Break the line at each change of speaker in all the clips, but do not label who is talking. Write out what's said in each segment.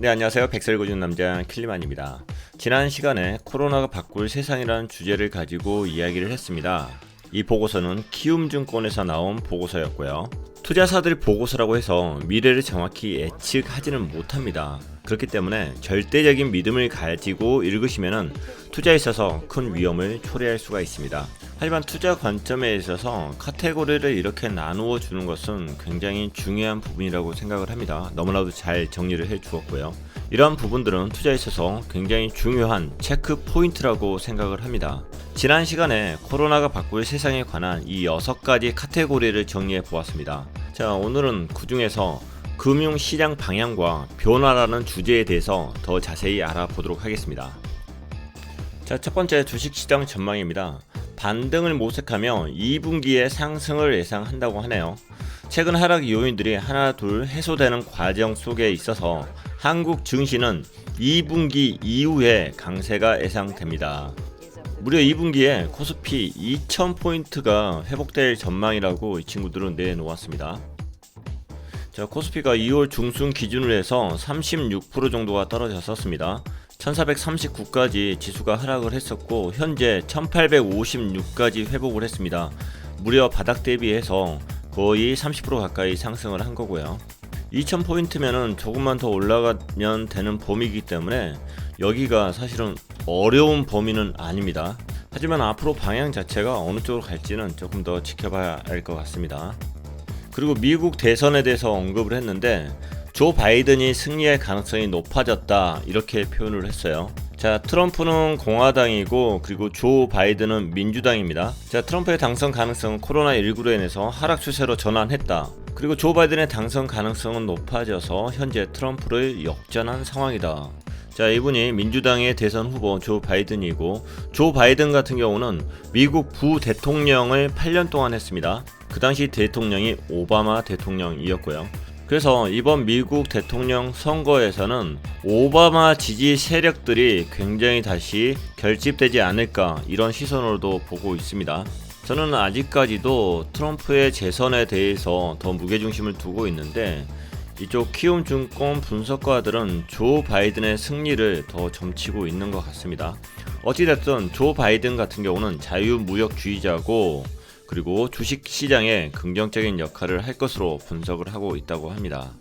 네, 안녕하세요. 백설 고준 남자 킬리만입니다. 지난 시간에 코로나가 바꿀 세상이라는 주제를 가지고 이야기를 했습니다. 이 보고서는 키움증권에서 나온 보고서였고요. 투자사들 보고서라고 해서 미래를 정확히 예측하지는 못합니다. 그렇기 때문에 절대적인 믿음을 가지고 읽으시면 투자에 있어서 큰 위험을 초래할 수가 있습니다. 하지만 투자 관점에 있어서 카테고리를 이렇게 나누어 주는 것은 굉장히 중요한 부분이라고 생각을 합니다. 너무나도 잘 정리를 해 주었고요. 이러한 부분들은 투자에 있어서 굉장히 중요한 체크 포인트라고 생각을 합니다. 지난 시간에 코로나가 바꿀 세상에 관한 이 6가지 카테고리를 정리해 보았습니다. 자, 오늘은 그 중에서 금융시장 방향과 변화라는 주제에 대해서 더 자세히 알아보도록 하겠습니다. 자, 첫 번째 주식시장 전망입니다. 반등을 모색하며 2분기에 상승을 예상한다고 하네요. 최근 하락 요인들이 하나 둘 해소되는 과정 속에 있어서 한국 증시는 2분기 이후에 강세가 예상됩니다. 무려 2분기에 코스피 2000포인트가 회복될 전망이라고 이 친구들은 내놓았습니다. 자, 코스피가 2월 중순 기준으로 해서 36% 정도가 떨어졌었습니다. 1439까지 지수가 하락을 했었고 현재 1856까지 회복을 했습니다. 무려 바닥 대비해서 거의 30% 가까이 상승을 한 거고요. 2000포인트면은 조금만 더 올라가면 되는 범위이기 때문에 여기가 사실은 어려운 범위는 아닙니다. 하지만 앞으로 방향 자체가 어느 쪽으로 갈지는 조금 더 지켜봐야 할 것 같습니다. 그리고 미국 대선에 대해서 언급을 했는데 조 바이든이 승리할 가능성이 높아졌다 이렇게 표현을 했어요. 자, 트럼프는 공화당이고 그리고 조 바이든은 민주당입니다. 자, 트럼프의 당선 가능성은 코로나19로 인해서 하락 추세로 전환했다. 그리고 조 바이든의 당선 가능성은 높아져서 현재 트럼프를 역전한 상황이다. 자, 이분이 민주당의 대선 후보 조 바이든이고 조 바이든 같은 경우는 미국 부대통령을 8년 동안 했습니다. 그 당시 대통령이 오바마 대통령이었고요. 그래서 이번 미국 대통령 선거에서는 오바마 지지 세력들이 굉장히 다시 결집되지 않을까 이런 시선으로도 보고 있습니다. 저는 아직까지도 트럼프의 재선에 대해서 더 무게중심을 두고 있는데 이쪽 키움증권 분석가들은 조 바이든의 승리를 더 점치고 있는 것 같습니다. 어찌됐든 조 바이든 같은 경우는 자유무역주의자고 그리고 주식시장에 긍정적인 역할을 할 것으로 분석을 하고 있다고 합니다.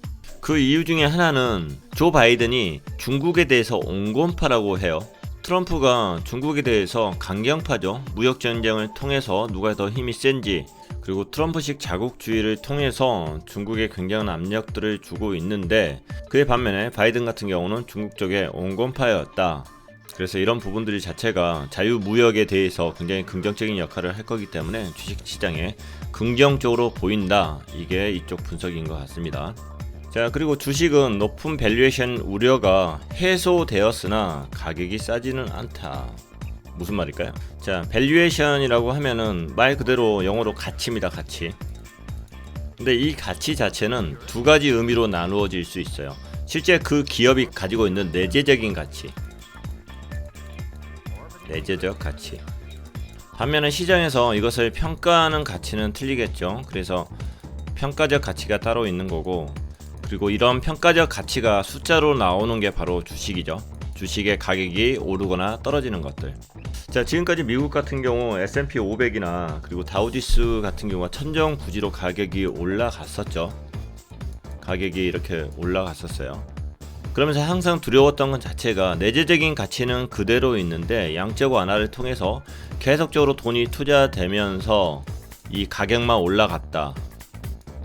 그 이유 중에 하나는 조 바이든이 중국에 대해서 온건파라고 해요. 트럼프가 중국에 대해서 강경파죠. 무역전쟁을 통해서 누가 더 힘이 센지 그리고 트럼프식 자국주의를 통해서 중국에 굉장한 압력들을 주고 있는데 그에 반면에 바이든 같은 경우는 중국 쪽에 온건파였다. 그래서 이런 부분들이 자체가 자유무역에 대해서 굉장히 긍정적인 역할을 할 거기 때문에 주식시장에 긍정적으로 보인다. 이게 이쪽 분석인 것 같습니다. 자, 그리고 주식은 높은 밸류에이션 우려가 해소되었으나 가격이 싸지는 않다. 무슨 말일까요? 자, 밸류에이션이라고 하면은 말 그대로 영어로 가치입니다. 가치. 근데 이 가치 자체는 두 가지 의미로 나누어질 수 있어요. 실제 그 기업이 가지고 있는 내재적인 가치, 내재적 가치. 반면에 시장에서 이것을 평가하는 가치는 틀리겠죠. 그래서 평가적 가치가 따로 있는 거고 그리고 이런 평가적 가치가 숫자로 나오는 게 바로 주식이죠. 주식의 가격이 오르거나 떨어지는 것들. 자, 지금까지 미국 같은 경우 S&P 500이나 그리고 다우지수 같은 경우가 천정부지로 가격이 올라갔었죠. 가격이 이렇게 올라갔었어요. 그러면서 항상 두려웠던 것 자체가 내재적인 가치는 그대로 있는데 양적 완화를 통해서 계속적으로 돈이 투자되면서 이 가격만 올라갔다.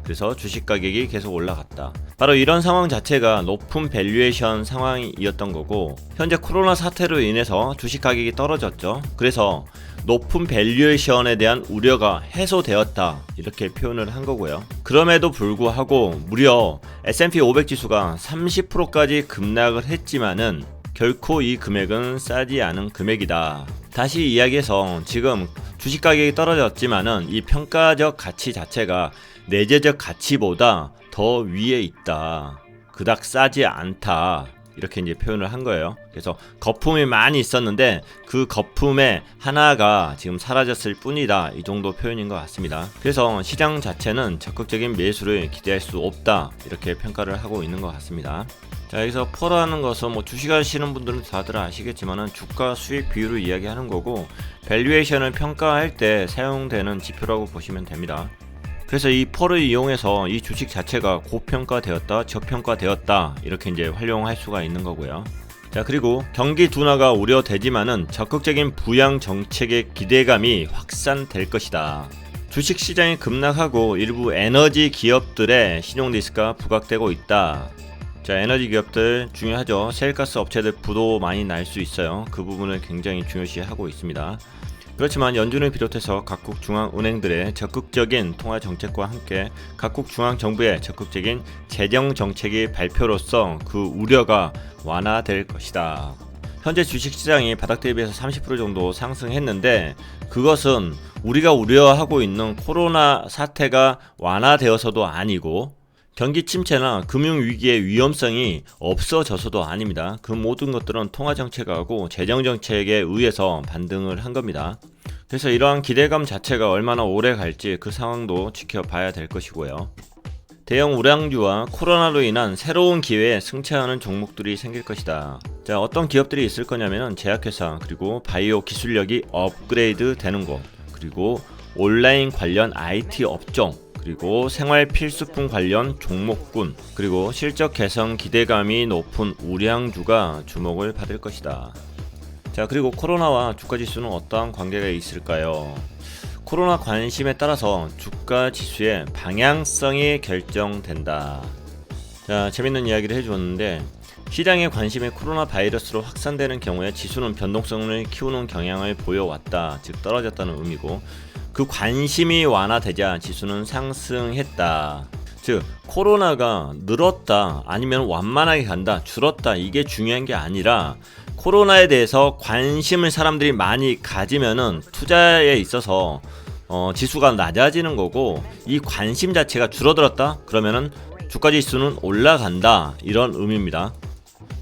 그래서 주식 가격이 계속 올라갔다. 바로 이런 상황 자체가 높은 밸류에이션 상황이었던 거고 현재 코로나 사태로 인해서 주식 가격이 떨어졌죠. 그래서 높은 밸류에이션에 대한 우려가 해소되었다 이렇게 표현을 한 거고요. 그럼에도 불구하고 무려 S&P 500 지수가 30%까지 급락을 했지만은 결코 이 금액은 싸지 않은 금액이다. 다시 이야기해서 지금 주식 가격이 떨어졌지만은 이 평가적 가치 자체가 내재적 가치보다 더 위에 있다. 그닥 싸지 않다. 이렇게 이제 표현을 한 거예요. 그래서 거품이 많이 있었는데 그 거품의 하나가 지금 사라졌을 뿐이다, 이 정도 표현인 것 같습니다. 그래서 시장 자체는 적극적인 매수를 기대할 수 없다, 이렇게 평가를 하고 있는 것 같습니다. 자, 여기서 포라는 것은 뭐 주식하시는 분들은 다들 아시겠지만은 주가 수익 비율을 이야기하는 거고, 밸류에이션을 평가할 때 사용되는 지표라고 보시면 됩니다. 그래서 이 펄을 이용해서 이 주식 자체가 고평가되었다, 저평가되었다, 이렇게 이제 활용할 수가 있는 거고요. 자, 그리고 경기 둔화가 우려되지만은 적극적인 부양 정책의 기대감이 확산될 것이다. 주식 시장이 급락하고 일부 에너지 기업들의 신용 리스크가 부각되고 있다. 자, 에너지 기업들 중요하죠. 셰일가스 업체들 부도 많이 날 수 있어요. 그 부분을 굉장히 중요시하고 있습니다. 그렇지만 연준을 비롯해서 각국 중앙은행들의 적극적인 통화 정책과 함께 각국 중앙정부의 적극적인 재정 정책의 발표로서 그 우려가 완화될 것이다. 현재 주식시장이 바닥 대비해서 30% 정도 상승했는데, 그것은 우리가 우려하고 있는 코로나 사태가 완화되어서도 아니고 경기 침체나 금융위기의 위험성이 없어져서도 아닙니다. 그 모든 것들은 통화정책하고 재정정책에 의해서 반등을 한 겁니다. 그래서 이러한 기대감 자체가 얼마나 오래 갈지 그 상황도 지켜봐야 될 것이고요. 대형 우량주와 코로나로 인한 새로운 기회에 승차하는 종목들이 생길 것이다. 자, 어떤 기업들이 있을 거냐면 제약회사, 그리고 바이오 기술력이 업그레이드 되는 곳, 그리고 온라인 관련 IT 업종, 그리고 생활 필수품 관련 종목군, 그리고 실적 개선 기대감이 높은 우량주가 주목을 받을 것이다. 자, 그리고 코로나와 주가 지수는 어떠한 관계가 있을까요? 코로나 관심에 따라서 주가 지수의 방향성이 결정된다. 자, 재밌는 이야기를 해주었는데, 시장의 관심이 코로나 바이러스로 확산되는 경우에 지수는 변동성을 키우는 경향을 보여왔다, 즉 떨어졌다는 의미고, 그 관심이 완화되자 지수는 상승했다. 즉 코로나가 늘었다, 아니면 완만하게 간다, 줄었다, 이게 중요한 게 아니라 코로나에 대해서 관심을 사람들이 많이 가지면은 투자에 있어서 지수가 낮아지는 거고, 이 관심 자체가 줄어들었다 그러면은 주가 지수는 올라간다, 이런 의미입니다.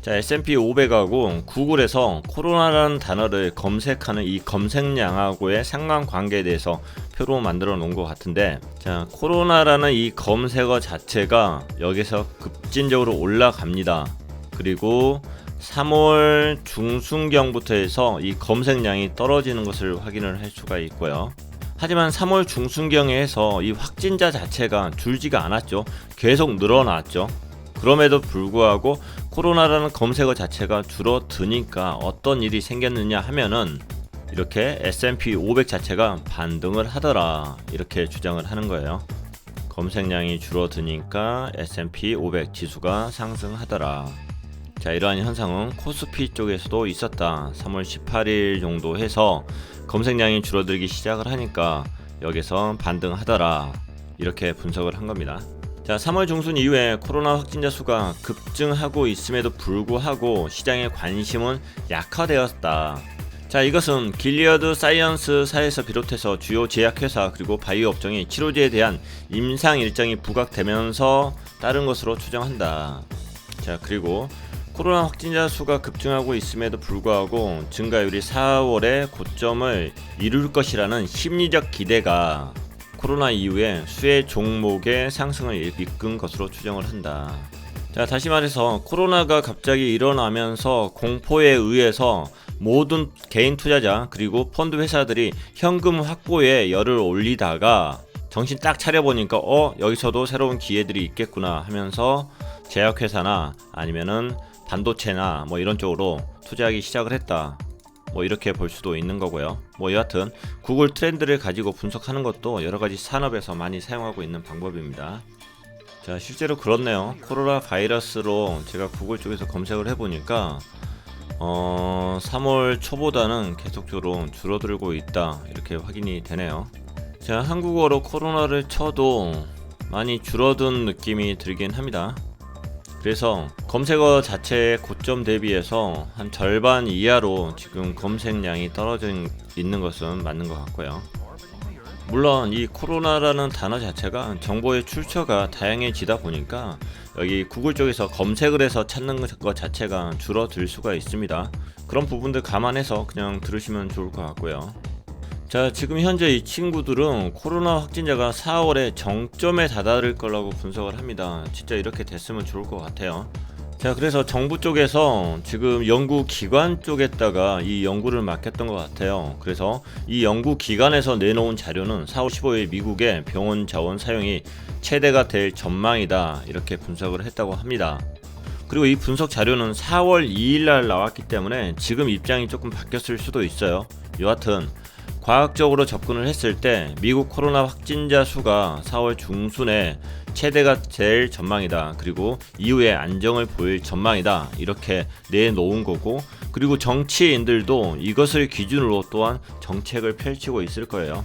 자, S&P 500하고 구글에서 코로나라는 단어를 검색하는 이 검색량하고의 상관관계에 대해서 표로 만들어 놓은 것 같은데, 자, 코로나라는 이 검색어 자체가 여기서 급진적으로 올라갑니다. 그리고 3월 중순경부터 해서 이 검색량이 떨어지는 것을 확인을 할 수가 있고요. 하지만 3월 중순경에 해서 이 확진자 자체가 줄지가 않았죠. 계속 늘어났죠. 그럼에도 불구하고 코로나라는 검색어 자체가 줄어드니까 어떤 일이 생겼느냐 하면은 이렇게 S&P 500 자체가 반등을 하더라, 이렇게 주장을 하는 거예요. 검색량이 줄어드니까 S&P 500 지수가 상승하더라. 자, 이러한 현상은 코스피 쪽에서도 있었다. 3월 18일 정도 해서 검색량이 줄어들기 시작을 하니까 여기서 반등하더라, 이렇게 분석을 한 겁니다. 자, 3월 중순 이후에 코로나 확진자 수가 급증하고 있음에도 불구하고 시장의 관심은 약화되었다. 자, 이것은 길리어드 사이언스사에서 비롯해서 주요 제약회사 그리고 바이오 업종이 치료제에 대한 임상 일정이 부각되면서 따른 것으로 추정한다. 자, 그리고 코로나 확진자 수가 급증하고 있음에도 불구하고 증가율이 4월에 고점을 이룰 것이라는 심리적 기대가 코로나 이후에 수혜 종목의 상승을 이끈 것으로 추정을 한다. 자, 다시 말해서 코로나가 갑자기 일어나면서 공포에 의해서 모든 개인 투자자 그리고 펀드 회사들이 현금 확보에 열을 올리다가 정신 딱 차려보니까 여기서도 새로운 기회들이 있겠구나 하면서 제약회사나 아니면은 반도체나 뭐 이런 쪽으로 투자하기 시작을 했다, 뭐 이렇게 볼 수도 있는 거고요. 뭐 여하튼 구글 트렌드를 가지고 분석하는 것도 여러가지 산업에서 많이 사용하고 있는 방법입니다. 자, 실제로 그렇네요. 코로나 바이러스로 제가 구글 쪽에서 검색을 해보니까 3월 초보다는 계속적으로 줄어들고 있다, 이렇게 확인이 되네요. 자, 한국어로 코로나를 쳐도 많이 줄어든 느낌이 들긴 합니다. 그래서 검색어 자체의 고점 대비해서 한 절반 이하로 지금 검색량이 떨어져 있는 것은 맞는 것 같고요. 물론 이 코로나라는 단어 자체가 정보의 출처가 다양해지다 보니까 여기 구글 쪽에서 검색을 해서 찾는 것 자체가 줄어들 수가 있습니다. 그런 부분들 감안해서 그냥 들으시면 좋을 것 같고요. 자, 지금 현재 이 친구들은 코로나 확진자가 4월에 정점에 다다를 거라고 분석을 합니다. 진짜 이렇게 됐으면 좋을 것 같아요. 자, 그래서 정부 쪽에서 지금 연구기관 쪽에다가 이 연구를 맡겼던 것 같아요. 그래서 이 연구기관에서 내놓은 자료는 4월 15일 미국의 병원 자원 사용이 최대가 될 전망이다, 이렇게 분석을 했다고 합니다. 그리고 이 분석 자료는 4월 2일날 나왔기 때문에 지금 입장이 조금 바뀌었을 수도 있어요. 여하튼 과학적으로 접근을 했을 때 미국 코로나 확진자 수가 4월 중순에 최대가 될 전망이다, 그리고 이후에 안정을 보일 전망이다, 이렇게 내놓은 거고, 그리고 정치인들도 이것을 기준으로 또한 정책을 펼치고 있을 거예요.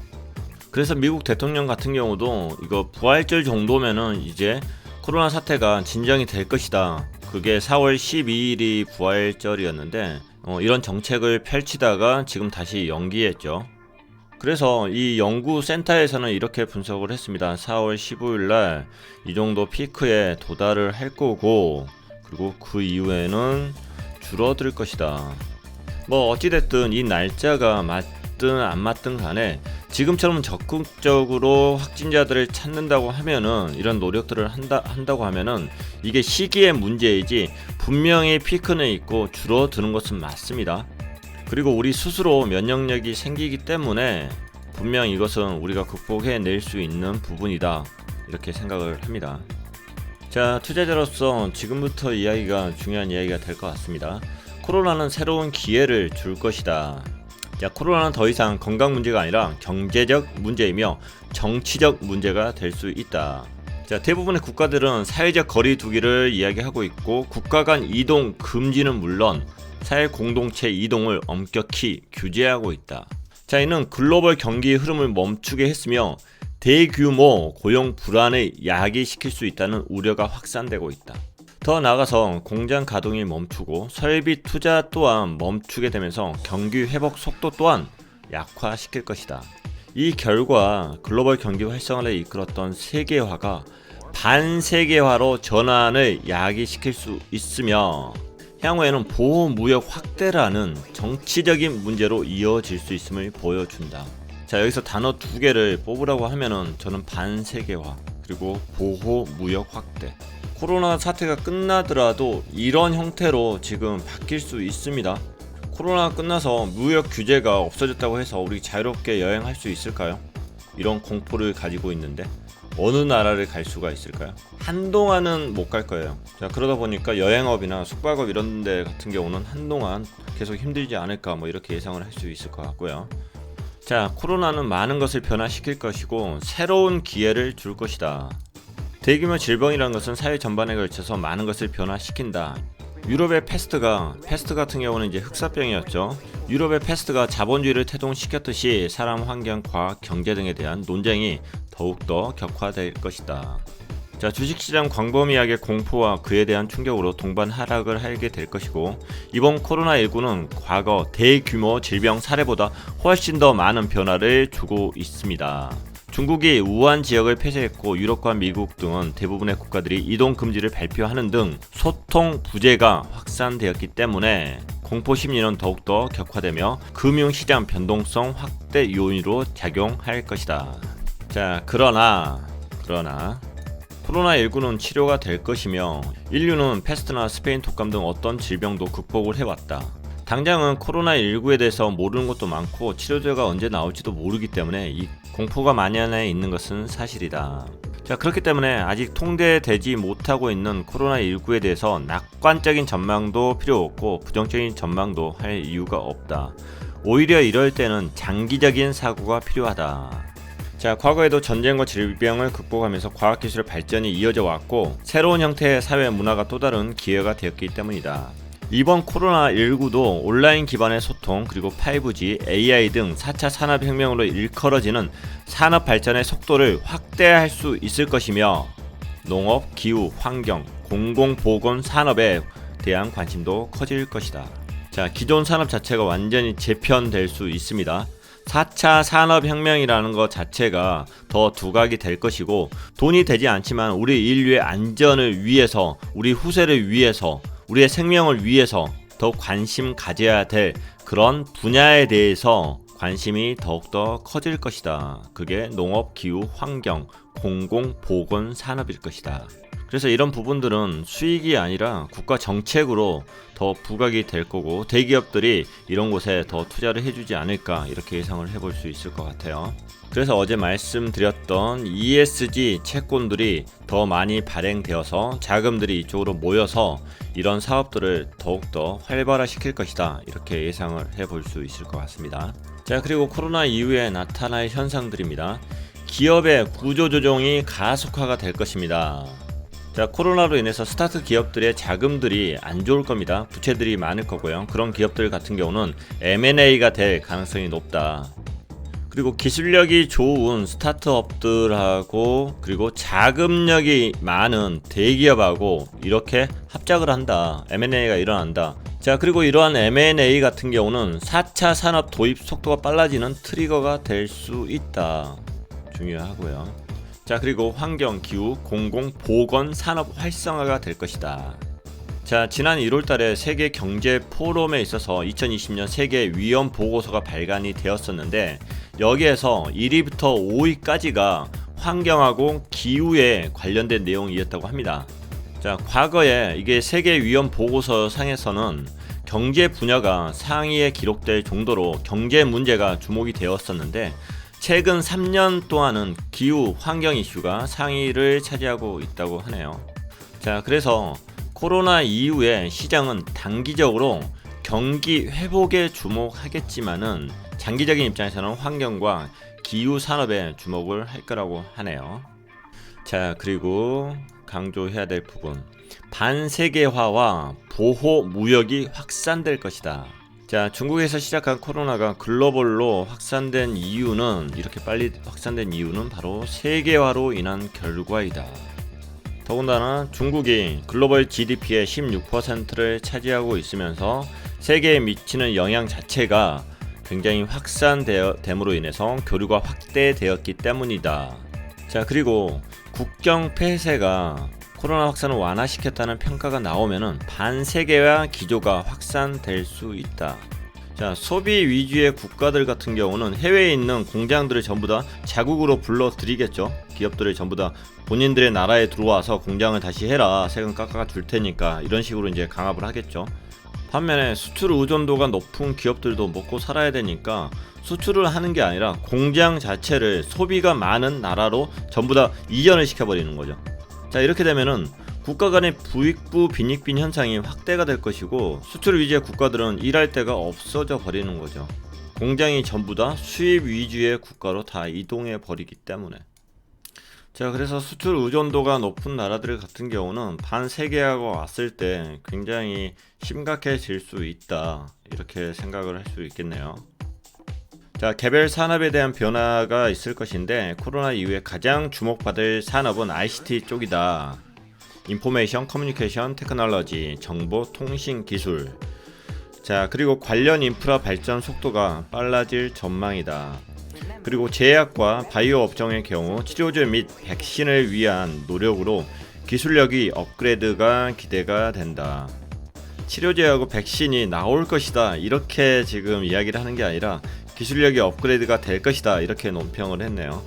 그래서 미국 대통령 같은 경우도 이거 부활절 정도면은 이제 코로나 사태가 진정이 될 것이다, 그게 4월 12일이 부활절이었는데 이런 정책을 펼치다가 지금 다시 연기했죠. 그래서 이 연구센터에서는 이렇게 분석을 했습니다. 4월 15일날 이 정도 피크에 도달을 할 거고, 그리고 그 이후에는 줄어들 것이다. 뭐 어찌됐든 이 날짜가 맞든 안 맞든 간에 지금처럼 적극적으로 확진자들을 찾는다고 하면은, 이런 노력들을 한다고 하면은 이게 시기의 문제이지 분명히 피크는 있고 줄어드는 것은 맞습니다. 그리고 우리 스스로 면역력이 생기기 때문에 분명 이것은 우리가 극복해낼 수 있는 부분이다, 이렇게 생각을 합니다. 자, 투자자로서 지금부터 이야기가 중요한 이야기가 될 것 같습니다. 코로나는 새로운 기회를 줄 것이다. 자, 코로나는 더 이상 건강 문제가 아니라 경제적 문제이며 정치적 문제가 될 수 있다. 자, 대부분의 국가들은 사회적 거리 두기를 이야기하고 있고, 국가 간 이동 금지는 물론 사회 공동체 이동을 엄격히 규제하고 있다. 자, 이는 글로벌 경기 흐름을 멈추게 했으며 대규모 고용 불안을 야기시킬 수 있다는 우려가 확산되고 있다. 더 나아가서 공장 가동이 멈추고 설비 투자 또한 멈추게 되면서 경기 회복 속도 또한 약화시킬 것이다. 이 결과 글로벌 경기 활성화를 이끌었던 세계화가 반세계화로 전환을 야기시킬 수 있으며, 향후에는 보호무역 확대라는 정치적인 문제로 이어질 수 있음을 보여준다. 자, 여기서 단어 두 개를 뽑으라고 하면은 저는 반세계화 그리고 보호무역 확대. 코로나 사태가 끝나더라도 이런 형태로 지금 바뀔 수 있습니다. 코로나가 끝나서 무역 규제가 없어졌다고 해서 우리 자유롭게 여행할 수 있을까요? 이런 공포를 가지고 있는데 어느 나라를 갈 수가 있을까요? 한동안은 못 갈 거예요. 자, 그러다 보니까 여행업이나 숙박업 이런 데 같은 경우는 한동안 계속 힘들지 않을까, 뭐 이렇게 예상을 할 수 있을 것 같고요. 자, 코로나는 많은 것을 변화시킬 것이고 새로운 기회를 줄 것이다. 대규모 질병이라는 것은 사회 전반에 걸쳐서 많은 것을 변화시킨다. 유럽의 패스트 같은 경우는 이제 흑사병이었죠. 유럽의 패스트가 자본주의를 태동시켰듯이 사람, 환경, 과학, 경제 등에 대한 논쟁이 더욱더 격화될 것이다. 자, 주식시장 광범위하게 공포와 그에 대한 충격으로 동반 하락을 하게 될 것이고, 이번 코로나19는 과거 대규모 질병 사례보다 훨씬 더 많은 변화를 주고 있습니다. 중국이 우한 지역을 폐쇄했고 유럽과 미국 등은 대부분의 국가들이 이동 금지를 발표하는 등 소통 부재가 확산되었기 때문에 공포 심리는 더욱더 격화되며 금융시장 변동성 확대 요인으로 작용할 것이다. 자, 그러나 코로나19는 치료가 될 것이며 인류는 패스트나 스페인 독감 등 어떤 질병도 극복을 해왔다. 당장은 코로나19에 대해서 모르는 것도 많고 치료제가 언제 나올지도 모르기 때문에 이 공포가 만연해 있는 것은 사실이다. 자, 그렇기 때문에 아직 통제되지 못하고 있는 코로나19에 대해서 낙관적인 전망도 필요 없고 부정적인 전망도 할 이유가 없다. 오히려 이럴 때는 장기적인 사고가 필요하다. 자, 과거에도 전쟁과 질병을 극복하면서 과학기술의 발전이 이어져 왔고 새로운 형태의 사회 문화가 또 다른 기회가 되었기 때문이다. 이번 코로나19도 온라인 기반의 소통, 그리고 5G, AI 등 4차 산업혁명으로 일컬어지는 산업 발전의 속도를 확대할 수 있을 것이며 농업, 기후, 환경, 공공보건 산업에 대한 관심도 커질 것이다. 자, 기존 산업 자체가 완전히 재편될 수 있습니다. 4차 산업혁명이라는 것 자체가 더 두각이 될 것이고, 돈이 되지 않지만 우리 인류의 안전을 위해서, 우리 후세를 위해서, 우리의 생명을 위해서 더 관심 가져야 될 그런 분야에 대해서 관심이 더욱더 커질 것이다. 그게 농업, 기후, 환경, 공공, 보건, 산업일 것이다. 그래서 이런 부분들은 수익이 아니라 국가 정책으로 더 부각이 될 거고, 대기업들이 이런 곳에 더 투자를 해주지 않을까, 이렇게 예상을 해볼 수 있을 것 같아요. 그래서 어제 말씀드렸던 ESG 채권들이 더 많이 발행되어서 자금들이 이쪽으로 모여서 이런 사업들을 더욱더 활발화시킬 것이다, 이렇게 예상을 해볼 수 있을 것 같습니다. 자, 그리고 코로나 이후에 나타날 현상들입니다. 기업의 구조조정이 가속화가 될 것입니다. 자, 코로나로 인해서 스타트 기업들의 자금들이 안 좋을 겁니다. 부채들이 많을 거고요. 그런 기업들 같은 경우는 M&A가 될 가능성이 높다. 그리고 기술력이 좋은 스타트업들하고 그리고 자금력이 많은 대기업하고 이렇게 합작을 한다. M&A가 일어난다. 자, 그리고 이러한 M&A 같은 경우는 4차 산업 도입 속도가 빨라지는 트리거가 될 수 있다. 중요하고요. 자, 그리고 환경, 기후, 공공, 보건, 산업 활성화가 될 것이다. 자, 지난 1월달에 세계 경제 포럼에 있어서 2020년 세계 위험 보고서가 발간이 되었었는데, 여기에서 1위부터 5위까지가 환경하고 기후에 관련된 내용이었다고 합니다. 자, 과거에 이게 세계 위험 보고서 상에서는 경제 분야가 상위에 기록될 정도로 경제 문제가 주목이 되었었는데, 최근 3년 동안은 기후, 환경 이슈가 상위를 차지하고 있다고 하네요. 자, 그래서 코로나 이후에 시장은 단기적으로 경기 회복에 주목하겠지만은 장기적인 입장에서는 환경과 기후 산업에 주목을 할 거라고 하네요. 자, 그리고 강조해야 될 부분, 반세계화와 보호 무역이 확산될 것이다. 자, 중국에서 시작한 코로나가 글로벌로 확산된 이유는, 이렇게 빨리 확산된 이유는 바로 세계화로 인한 결과이다. 더군다나 중국이 글로벌 GDP의 16%를 차지하고 있으면서 세계에 미치는 영향 자체가 굉장히 확산됨으로 인해서 교류가 확대되었기 때문이다. 자, 그리고 국경 폐쇄가 코로나 확산을 완화시켰다는 평가가 나오면은 반세계화 기조가 확산될 수 있다. 자, 소비 위주의 국가들 같은 경우는 해외에 있는 공장들을 전부 다 자국으로 불러들이겠죠. 기업들을 전부 다 본인들의 나라에 들어와서 공장을 다시 해라, 세금 깎아 줄 테니까, 이런 식으로 이제 강압을 하겠죠. 반면에 수출 의존도가 높은 기업들도 먹고 살아야 되니까 수출을 하는 게 아니라 공장 자체를 소비가 많은 나라로 전부 다 이전을 시켜버리는 거죠. 자, 이렇게 되면은 국가 간의 부익부 빈익빈 현상이 확대가 될 것이고, 수출 위주의 국가들은 일할 데가 없어져 버리는 거죠. 공장이 전부 다 수입 위주의 국가로 다 이동해 버리기 때문에. 자, 그래서 수출 의존도가 높은 나라들 같은 경우는 반세계화가 왔을 때 굉장히 심각해질 수 있다, 이렇게 생각을 할 수 있겠네요. 자, 개별 산업에 대한 변화가 있을 것인데, 코로나 이후에 가장 주목받을 산업은 ICT 쪽이다. 인포메이션 커뮤니케이션 테크놀로지, 정보 통신 기술. 자, 그리고 관련 인프라 발전 속도가 빨라질 전망이다. 그리고 제약과 바이오 업종의 경우 치료제 및 백신을 위한 노력으로 기술력이 업그레이드가 기대가 된다. 치료제하고 백신이 나올 것이다, 이렇게 지금 이야기를 하는 게 아니라 기술력이 업그레이드가 될 것이다, 이렇게 논평을 했네요.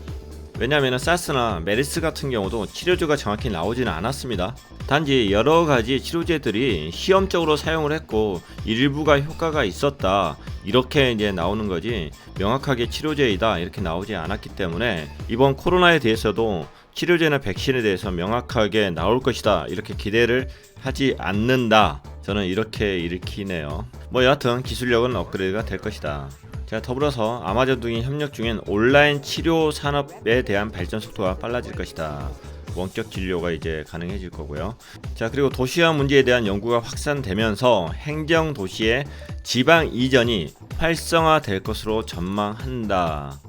왜냐하면 사스나 메르스 같은 경우도 치료제가 정확히 나오지는 않았습니다. 단지 여러가지 치료제들이 시험적으로 사용을 했고 일부가 효과가 있었다, 이렇게 이제 나오는 거지 명확하게 치료제이다 이렇게 나오지 않았기 때문에 이번 코로나에 대해서도 치료제나 백신에 대해서 명확하게 나올 것이다 이렇게 기대를 하지 않는다, 저는 이렇게 읽히네요. 뭐 여하튼 기술력은 업그레이드가 될 것이다. 자, 더불어서 아마존 등이 협력 중인 온라인 치료 산업에 대한 발전 속도가 빨라질 것이다. 원격 진료가 이제 가능해질 거고요. 자, 그리고 도시화 문제에 대한 연구가 확산되면서 행정 도시의 지방 이전이 활성화될 것으로 전망한다.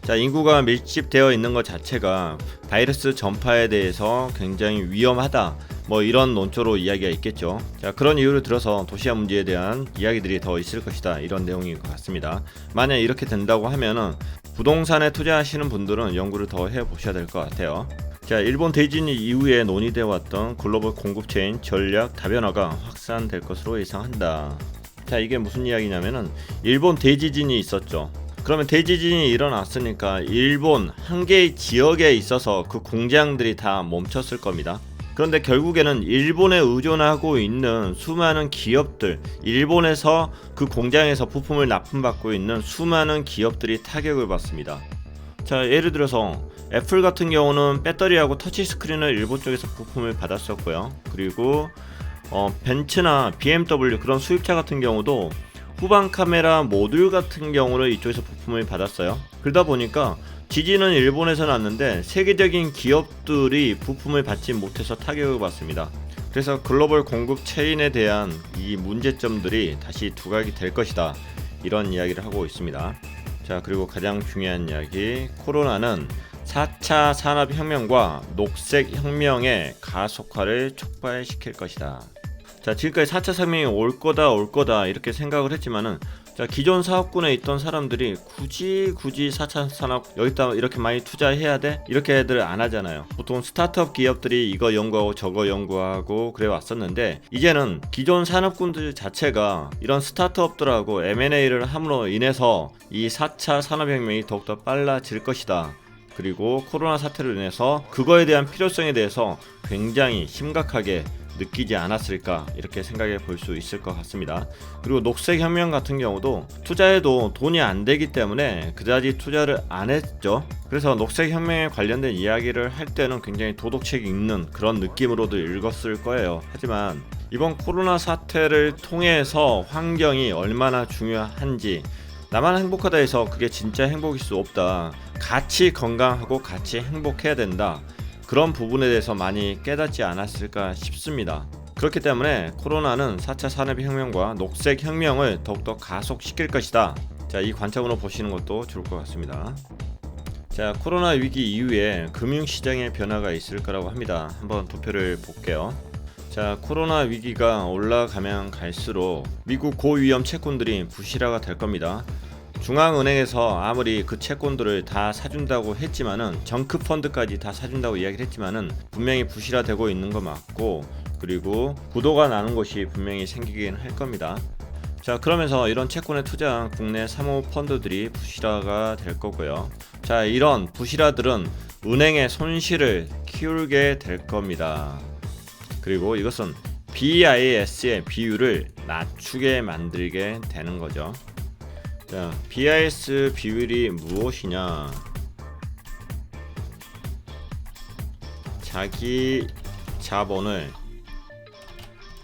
자, 인구가 밀집되어 있는 것 자체가 바이러스 전파에 대해서 굉장히 위험하다, 뭐 이런 논조로 이야기가 있겠죠. 자, 그런 이유를 들어서 도시화 문제에 대한 이야기들이 더 있을 것이다, 이런 내용인 것 같습니다. 만약 이렇게 된다고 하면은 부동산에 투자하시는 분들은 연구를 더 해보셔야 될 것 같아요. 자, 일본 대지진 이후에 논의되어 왔던 글로벌 공급체인 전략 다변화가 확산될 것으로 예상한다. 자, 이게 무슨 이야기냐면은 일본 대지진이 있었죠. 그러면 대지진이 일어났으니까 일본 한 개의 지역에 있어서 그 공장들이 다 멈췄을 겁니다. 그런데 결국에는 일본에 의존하고 있는 수많은 기업들, 일본에서 그 공장에서 부품을 납품받고 있는 수많은 기업들이 타격을 받습니다. 자, 예를 들어서 애플 같은 경우는 배터리하고 터치스크린을 일본 쪽에서 부품을 받았었고요. 그리고 벤츠나 BMW 그런 수입차 같은 경우도 후방 카메라 모듈 같은 경우를 이쪽에서 부품을 받았어요. 그러다 보니까 지진은 일본에서 났는데 세계적인 기업들이 부품을 받지 못해서 타격을 받습니다. 그래서 글로벌 공급 체인에 대한 이 문제점들이 다시 두각이 될 것이다, 이런 이야기를 하고 있습니다. 자, 그리고 가장 중요한 이야기, 코로나는 4차 산업혁명과 녹색혁명의 가속화를 촉발시킬 것이다. 자, 지금까지 4차 산업혁명이 올 거다 이렇게 생각을 했지만은, 자, 기존 사업군에 있던 사람들이 굳이 4차 산업 여기다 이렇게 많이 투자해야 돼? 이렇게 애들 안 하잖아요. 보통 스타트업 기업들이 이거 연구하고 저거 연구하고 그래 왔었는데, 이제는 기존 산업군들 자체가 이런 스타트업들하고 M&A를 함으로 인해서 이 4차 산업혁명이 더욱더 빨라질 것이다. 그리고 코로나 사태로 인해서 그거에 대한 필요성에 대해서 굉장히 심각하게 느끼지 않았을까, 이렇게 생각해 볼 수 있을 것 같습니다. 그리고 녹색혁명 같은 경우도 투자해도 돈이 안 되기 때문에 그다지 투자를 안 했죠. 그래서 녹색혁명에 관련된 이야기를 할 때는 굉장히 도덕책 읽는 그런 느낌으로도 읽었을 거예요. 하지만 이번 코로나 사태를 통해서 환경이 얼마나 중요한지, 나만 행복하다 해서 그게 진짜 행복일 수 없다, 같이 건강하고 같이 행복해야 된다, 그런 부분에 대해서 많이 깨닫지 않았을까 싶습니다. 그렇기 때문에 코로나는 4차 산업혁명과 녹색혁명을 더욱더 가속시킬 것이다. 자, 이 관점으로 보시는 것도 좋을 것 같습니다. 자, 코로나 위기 이후에 금융시장의 변화가 있을 거라고 합니다. 한번 도표를 볼게요. 자, 코로나 위기가 올라가면 갈수록 미국 고위험 채권들이 부실화가 될 겁니다. 중앙은행에서 아무리 그 채권들을 다 사준다고 했지만은, 정크펀드까지 다 사준다고 이야기를 했지만은 분명히 부실화되고 있는 거 맞고, 그리고 부도가 나는 것이 분명히 생기긴 할 겁니다. 자, 그러면서 이런 채권에 투자한 국내 사모펀드들이 부실화가 될 거고요. 자, 이런 부실화들은 은행의 손실을 키우게 될 겁니다. 그리고 이것은 BIS의 비율을 낮추게 만들게 되는 거죠. 자, BIS 비율이 무엇이냐? 자기 자본을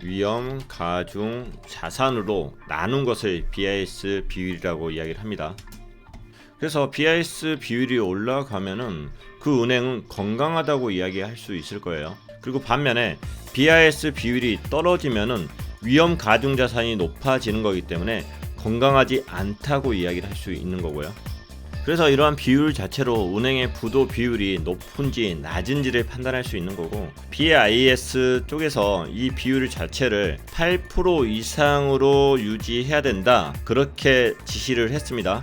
위험, 가중, 자산으로 나눈 것을 BIS 비율이라고 이야기를 합니다. 그래서 BIS 비율이 올라가면은 그 은행은 건강하다고 이야기할 수 있을 거예요. 그리고 반면에 BIS 비율이 떨어지면은 위험 가중 자산이 높아지는 거기 때문에 건강하지 않다고 이야기를 할 수 있는 거고요. 그래서 이러한 비율 자체로 은행의 부도 비율이 높은지 낮은지를 판단할 수 있는 거고, BIS 쪽에서 이 비율 자체를 8% 이상으로 유지해야 된다, 그렇게 지시를 했습니다.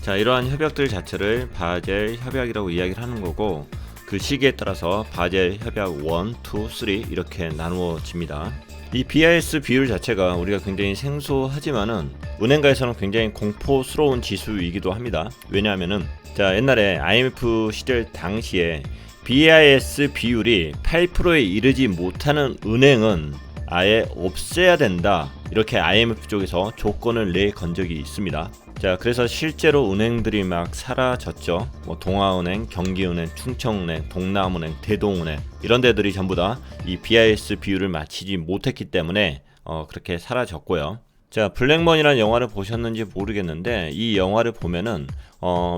자, 이러한 협약들 자체를 바젤 협약이라고 이야기를 하는 거고, 그 시기에 따라서 바젤 협약 1, 2, 3 이렇게 나누어집니다. 이 BIS 비율 자체가 우리가 굉장히 생소하지만은 은행가에서는 굉장히 공포스러운 지수이기도 합니다. 왜냐하면은, 자, 옛날에 IMF 시절 당시에 BIS 비율이 8%에 이르지 못하는 은행은 아예 없애야 된다, 이렇게 IMF 쪽에서 조건을 내건 적이 있습니다. 자, 그래서 실제로 은행들이 막 사라졌죠. 뭐 동아은행, 경기은행, 충청은행, 동남은행, 대동은행, 이런 데들이 전부 다 이 BIS 비율을 맞추지 못했기 때문에 그렇게 사라졌고요. 자, 블랙먼이라는 영화를 보셨는지 모르겠는데, 이 영화를 보면은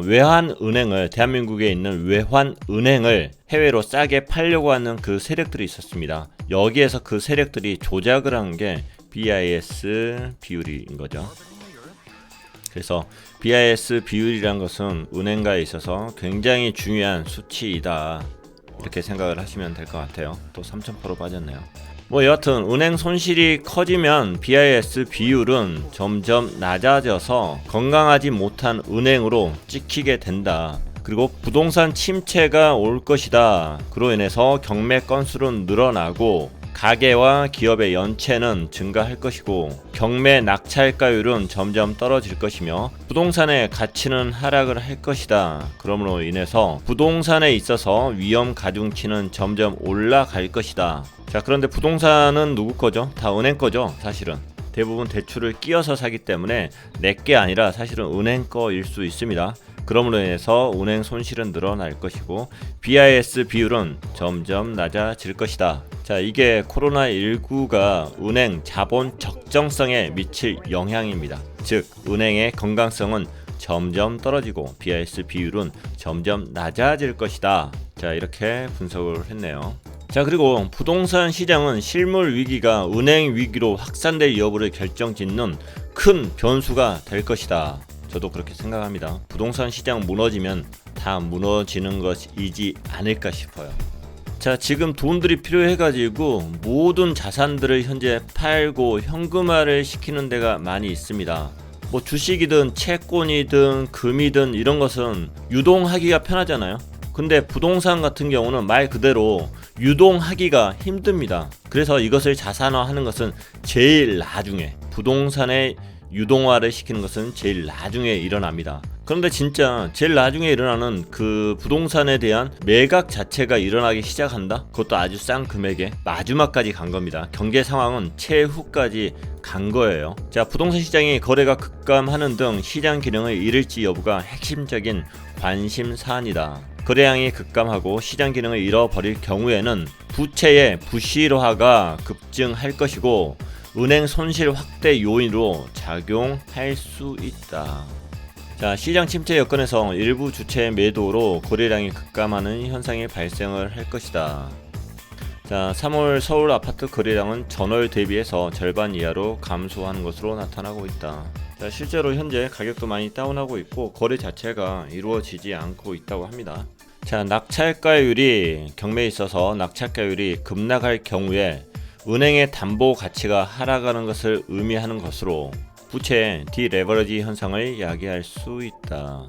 외환은행을, 대한민국에 있는 외환은행을 해외로 싸게 팔려고 하는 그 세력들이 있었습니다. 여기에서 그 세력들이 조작을 한 게 BIS 비율인 거죠. 그래서 BIS 비율이란 것은 은행가에 있어서 굉장히 중요한 수치이다. 이렇게 생각을 하시면 될 것 같아요. 또 3,000% 빠졌네요. 뭐 여하튼 은행 손실이 커지면 BIS 비율은 점점 낮아져서 건강하지 못한 은행으로 찍히게 된다. 그리고 부동산 침체가 올 것이다. 그로 인해서 경매 건수는 늘어나고 가계와 기업의 연체는 증가할 것이고 경매 낙찰가율은 점점 떨어질 것이며 부동산의 가치는 하락을 할 것이다. 그러므로 인해서 부동산에 있어서 위험 가중치는 점점 올라갈 것이다. 자, 그런데 부동산은 누구 거죠? 다 은행 거죠, 사실은. 대부분 대출을 끼워서 사기 때문에 내게 아니라 사실은 은행 거일 수 있습니다. 그러므로 인해서 은행 손실은 늘어날 것이고 BIS 비율은 점점 낮아질 것이다. 자, 이게 코로나19가 은행 자본 적정성에 미칠 영향입니다. 즉 은행의 건강성은 점점 떨어지고 BIS 비율은 점점 낮아질 것이다. 자, 이렇게 분석을 했네요. 자, 그리고 부동산 시장은 실물 위기가 은행 위기로 확산될 여부를 결정짓는 큰 변수가 될 것이다. 저도 그렇게 생각합니다. 부동산 시장 무너지면 다 무너지는 것이지 않을까 싶어요. 자, 지금 돈들이 필요해가지고 모든 자산들을 현재 팔고 현금화를 시키는 데가 많이 있습니다. 뭐 주식이든 채권이든 금이든 이런 것은 유동하기가 편하잖아요. 근데 부동산 같은 경우는 말 그대로 유동하기가 힘듭니다. 그래서 이것을 자산화하는 것은 제일 나중에, 부동산의 유동화를 시키는 것은 제일 나중에 일어납니다. 그런데 진짜 제일 나중에 일어나는 그 부동산에 대한 매각 자체가 일어나기 시작한다? 그것도 아주 싼 금액에 마지막까지 간 겁니다. 경제 상황은 최후까지 간 거예요. 자, 부동산 시장이 거래가 급감하는 등 시장 기능을 잃을지 여부가 핵심적인 관심 사안이다. 거래량이 급감하고 시장 기능을 잃어버릴 경우에는 부채의 부실화가 급증할 것이고 은행 손실 확대 요인으로 작용할 수 있다. 자, 시장 침체 여건에서 일부 주체 매도로 거래량이 급감하는 현상이 발생을 할 것이다. 자, 3월 서울 아파트 거래량은 전월 대비해서 절반 이하로 감소하는 것으로 나타나고 있다. 자, 실제로 현재 가격도 많이 다운하고 있고 거래 자체가 이루어지지 않고 있다고 합니다. 자, 낙찰가율이 경매에 있어서 낙찰가율이 급락할 경우에 은행의 담보 가치가 하락하는 것을 의미하는 것으로 부채의 디레버리지 현상을 야기할 수 있다.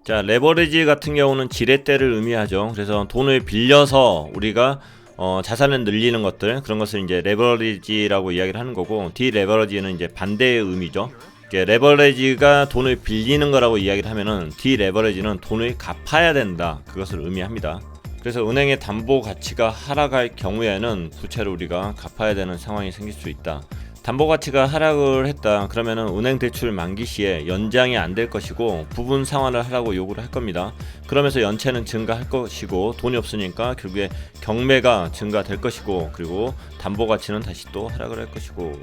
자, 레버리지 같은 경우는 지렛대를 의미하죠. 그래서 돈을 빌려서 우리가 자산을 늘리는 것들, 그런 것을 이제 레버리지라고 이야기를 하는 거고, 디레버리지는 이제 반대의 의미죠. 레버리지가 돈을 빌리는 거라고 이야기를 하면은 디레버리지는 돈을 갚아야 된다, 그것을 의미합니다. 그래서 은행의 담보 가치가 하락할 경우에는 부채를 우리가 갚아야 되는 상황이 생길 수 있다. 담보 가치가 하락을 했다 그러면은 은행 대출 만기 시에 연장이 안 될 것이고 부분 상환을 하라고 요구를 할 겁니다. 그러면서 연체는 증가할 것이고 돈이 없으니까 결국에 경매가 증가될 것이고 그리고 담보 가치는 다시 또 하락을 할 것이고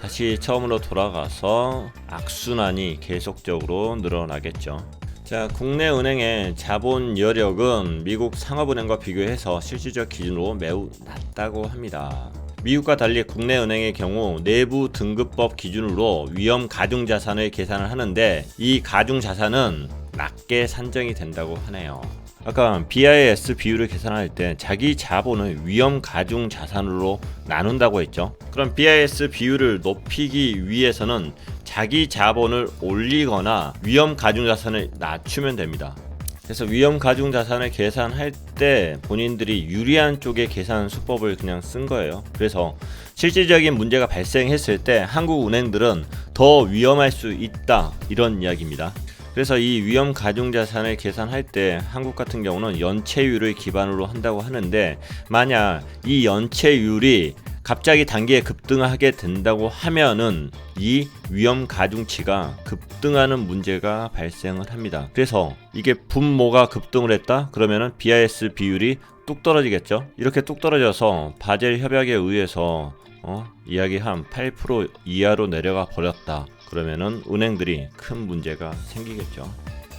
다시 처음으로 돌아가서 악순환이 계속적으로 늘어나겠죠. 자, 국내 은행의 자본 여력은 미국 상업은행과 비교해서 실질적 기준으로 매우 낮다고 합니다. 미국과 달리 국내 은행의 경우 내부 등급법 기준으로 위험 가중 자산을 계산을 하는데 이 가중 자산은 낮게 산정이 된다고 하네요. 아까 BIS 비율을 계산할 때 자기 자본을 위험 가중 자산으로 나눈다고 했죠. 그럼 BIS 비율을 높이기 위해서는 자기 자본을 올리거나 위험 가중 자산을 낮추면 됩니다. 그래서 위험 가중 자산을 계산할 때 본인들이 유리한 쪽의 계산 수법을 그냥 쓴 거예요. 그래서 실질적인 문제가 발생했을 때 한국 은행들은 더 위험할 수 있다, 이런 이야기입니다. 그래서 이 위험 가중 자산을 계산할 때 한국 같은 경우는 연체율을 기반으로 한다고 하는데 만약 이 연체율이 갑자기 단기에 급등하게 된다고 하면은 이 위험 가중치가 급등하는 문제가 발생을 합니다. 그래서 이게 분모가 급등을 했다 그러면은 BIS 비율이 뚝 떨어지겠죠. 이렇게 뚝 떨어져서 바젤 협약에 의해서 이야기한 8% 이하로 내려가 버렸다 그러면은 은행들이 큰 문제가 생기겠죠.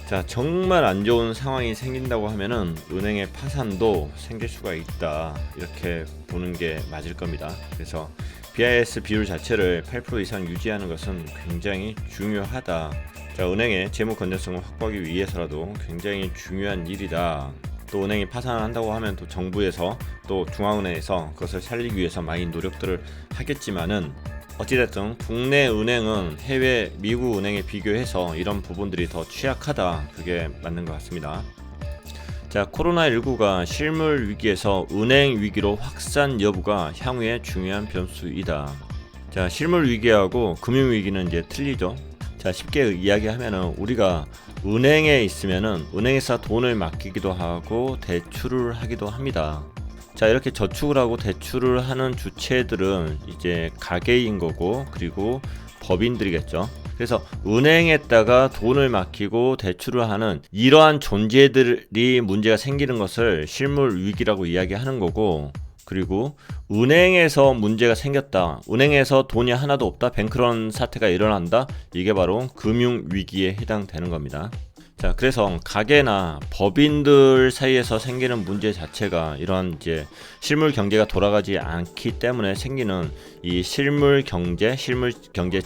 자, 정말 안 좋은 상황이 생긴다고 하면은 은행의 파산도 생길 수가 있다, 이렇게 보는 게 맞을 겁니다. 그래서 BIS 비율 자체를 8% 이상 유지하는 것은 굉장히 중요하다. 자, 은행의 재무 건전성을 확보하기 위해서라도 굉장히 중요한 일이다. 또 은행이 파산을 한다고 하면 또 정부에서 또 중앙은행에서 그것을 살리기 위해서 많이 노력들을 하겠지만은 어찌됐든 국내 은행은 해외 미국 은행에 비교해서 이런 부분들이 더 취약하다, 그게 맞는 것 같습니다. 자, 코로나19가 실물 위기에서 은행 위기로 확산 여부가 향후의 중요한 변수이다. 자, 실물 위기하고 금융 위기는 이제 틀리죠. 자, 쉽게 이야기하면은 우리가 은행에 있으면은 은행에서 돈을 맡기기도 하고 대출을 하기도 합니다. 자, 이렇게 저축을 하고 대출을 하는 주체들은 이제 가게인 거고, 그리고 법인들이겠죠. 그래서 은행에다가 돈을 맡기고 대출을 하는 이러한 존재들이 문제가 생기는 것을 실물 위기라고 이야기하는 거고, 그리고 은행에서 문제가 생겼다, 은행에서 돈이 하나도 없다, 뱅크런 사태가 일어난다, 이게 바로 금융 위기에 해당되는 겁니다. 자, 그래서 가게나 법인들 사이에서 생기는 문제 자체가 이런 이제 실물 경제가 돌아가지 않기 때문에 생기는 이 실물 경제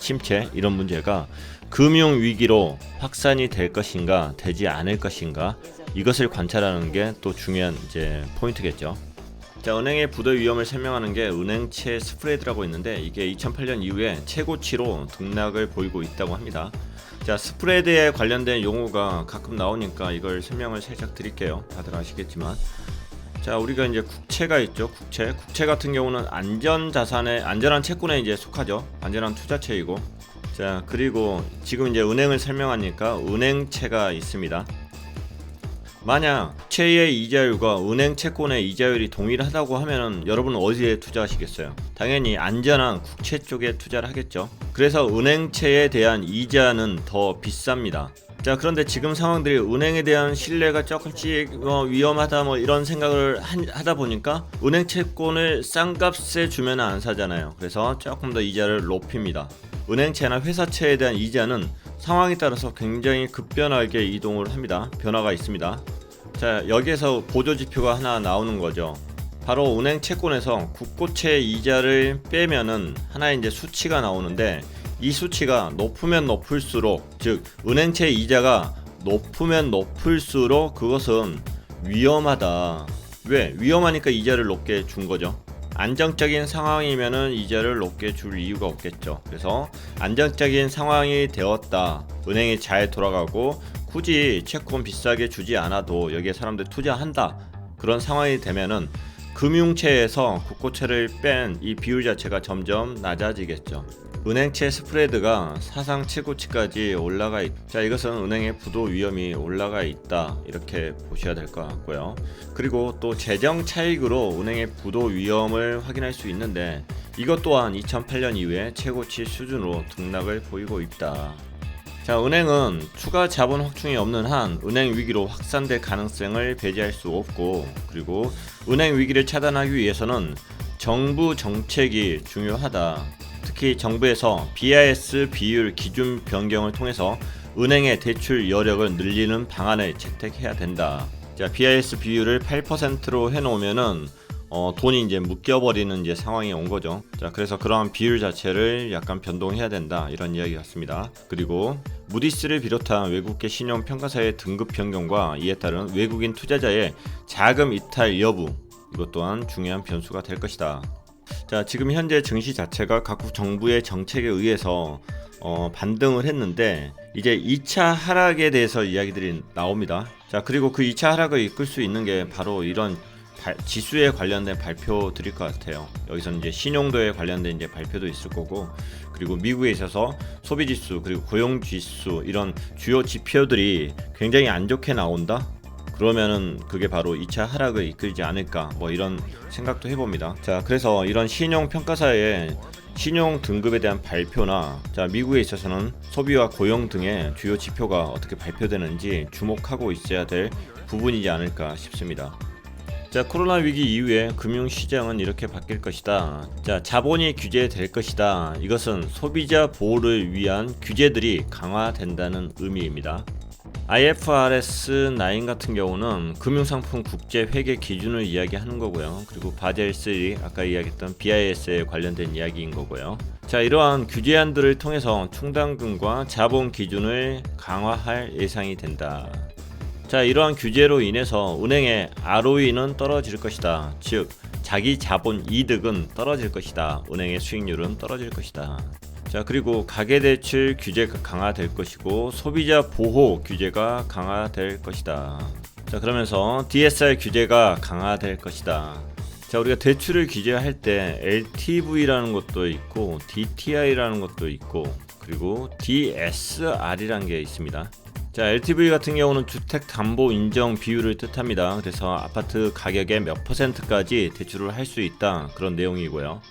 침체, 이런 문제가 금융 위기로 확산이 될 것인가 되지 않을 것인가, 이것을 관찰하는 게 또 중요한 이제 포인트겠죠. 자, 은행의 부도 위험을 설명하는 게 은행채 스프레드라고 있는데, 이게 2008년 이후에 최고치로 등락을 보이고 있다고 합니다. 자, 스프레드에 관련된 용어가 가끔 나오니까 이걸 설명을 살짝 드릴게요. 다들 아시겠지만, 자, 우리가 이제 국채가 있죠. 국채 같은 경우는 안전한 채권에 이제 속하죠. 안전한 투자채이고, 자, 그리고 지금 이제 은행을 설명하니까 은행채가 있습니다. 만약 국채의 이자율과 은행 채권의 이자율이 동일하다고 하면 여러분은 어디에 투자하시겠어요? 당연히 안전한 국채 쪽에 투자를 하겠죠. 그래서 은행채에 대한 이자는 더 비쌉니다. 자, 그런데 지금 상황들이 은행에 대한 신뢰가 조금씩 위험하다 이런 생각을 하다 보니까 은행 채권을 싼 값에 주면 안 사잖아요. 그래서 조금 더 이자를 높입니다. 은행채나 회사채에 대한 이자는 상황에 따라서 굉장히 급변하게 이동을 합니다. 변화가 있습니다. 자, 여기에서 보조지표가 하나 나오는 거죠. 바로 은행 채권에서 국고채 이자를 빼면은 하나의 이제 수치가 나오는데, 이 수치가 높으면 높을수록, 즉 은행채 이자가 높으면 높을수록 그것은 위험하다. 왜? 위험하니까 이자를 높게 준 거죠. 안정적인 상황이면은 이자를 높게 줄 이유가 없겠죠. 그래서 안정적인 상황이 되었다, 은행이 잘 돌아가고 굳이 채권 비싸게 주지 않아도 여기에 사람들 투자한다, 그런 상황이 되면은 금융채에서 국고채를 뺀 이 비율 자체가 점점 낮아지겠죠. 은행채 스프레드가 사상 최고치까지 올라가 자, 이것은 은행의 부도 위험이 올라가 있다, 이렇게 보셔야 될 것 같고요. 그리고 또 재정 차익으로 은행의 부도 위험을 확인할 수 있는데, 이것 또한 2008년 이후에 최고치 수준으로 등락을 보이고 있다. 자, 은행은 추가 자본 확충이 없는 한 은행 위기로 확산될 가능성을 배제할 수 없고, 그리고 은행 위기를 차단하기 위해서는 정부 정책이 중요하다. 특히 정부에서 BIS 비율 기준 변경을 통해서 은행의 대출 여력을 늘리는 방안을 채택해야 된다. 자, BIS 비율을 8%로 해놓으면은 돈이 이제 묶여버리는 이제 상황이 온 거죠. 자, 그래서 그러한 비율 자체를 약간 변동해야 된다, 이런 이야기 같습니다. 그리고 무디스를 비롯한 외국계 신용 평가사의 등급 변경과 이에 따른 외국인 투자자의 자금 이탈 여부, 이것 또한 중요한 변수가 될 것이다. 자, 지금 현재 증시 자체가 각국 정부의 정책에 의해서 반등을 했는데, 이제 2차 하락에 대해서 이야기들이 나옵니다. 자, 그리고 그 2차 하락을 이끌 수 있는 게 바로 이런 지수에 관련된 발표 드릴 것 같아요. 여기서는 이제 신용도에 관련된 이제 발표도 있을 거고, 그리고 미국에 있어서 소비지수 그리고 고용지수, 이런 주요 지표들이 굉장히 안 좋게 나온다? 그러면은 그게 바로 2차 하락을 이끌지 않을까, 이런 생각도 해봅니다. 자, 그래서 이런 신용 평가사의 신용 등급에 대한 발표나, 자, 미국에 있어서는 소비와 고용 등의 주요 지표가 어떻게 발표되는지 주목하고 있어야 될 부분이지 않을까 싶습니다. 자, 코로나 위기 이후에 금융시장은 이렇게 바뀔 것이다. 자, 자본이 규제될 것이다. 이것은 소비자 보호를 위한 규제들이 강화된다는 의미입니다. IFRS 9 같은 경우는 금융상품 국제회계 기준을 이야기하는 거고요. 그리고 바젤 3, 아까 이야기했던 BIS에 관련된 이야기인 거고요. 자, 이러한 규제안들을 통해서 충당금과 자본 기준을 강화할 예상이 된다. 자, 이러한 규제로 인해서 은행의 ROE는 떨어질 것이다. 즉 자기 자본 이득은 떨어질 것이다. 은행의 수익률은 떨어질 것이다. 자, 그리고 가계대출 규제가 강화될 것이고 소비자 보호 규제가 강화될 것이다. 자, 그러면서 DSR 규제가 강화될 것이다. 자, 우리가 대출을 규제할 때 LTV라는 것도 있고 DTI라는 것도 있고 그리고 DSR이라는 게 있습니다. 자, LTV 같은 경우는 주택담보 인정 비율을 뜻합니다. 그래서 아파트 가격의 몇 %까지 대출을 할 수 있다, 그런 내용이고요.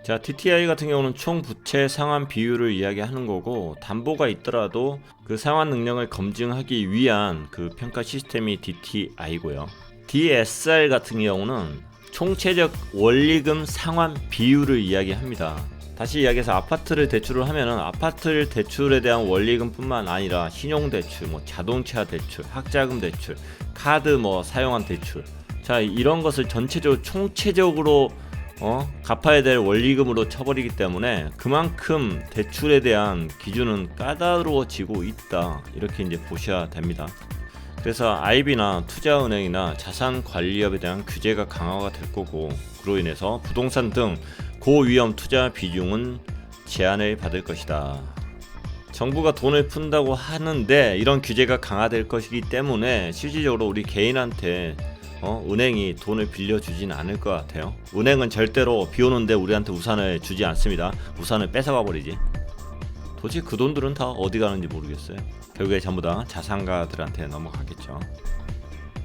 자, DTI 같은 경우는 총 부채 상환 비율을 이야기하는 거고, 담보가 있더라도 그 상환 능력을 검증하기 위한 그 평가 시스템이 DTI고요. DSR 같은 경우는 총체적 원리금 상환 비율을 이야기합니다. 다시 이야기해서 아파트를 대출을 하면은 아파트 대출에 대한 원리금뿐만 아니라 신용대출, 자동차 대출, 학자금 대출, 카드 사용한 대출, 자, 이런 것을 전체적으로 총체적으로 갚아야 될 원리금으로 쳐버리기 때문에 그만큼 대출에 대한 기준은 까다로워지고 있다, 이렇게 이제 보셔야 됩니다. 그래서 IB나 투자은행이나 자산관리업에 대한 규제가 강화가 될 거고, 그로 인해서 부동산 등 고위험 투자 비중은 제한을 받을 것이다. 정부가 돈을 푼다고 하는데 이런 규제가 강화될 것이기 때문에 실질적으로 우리 개인한테 은행이 돈을 빌려주진 않을 것 같아요. 은행은 절대로 비 오는데 우리한테 우산을 주지 않습니다. 우산을 뺏어가 버리지. 도대체 그 돈들은 다 어디 가는지 모르겠어요. 결국에 전부 다 자산가들한테 넘어가겠죠.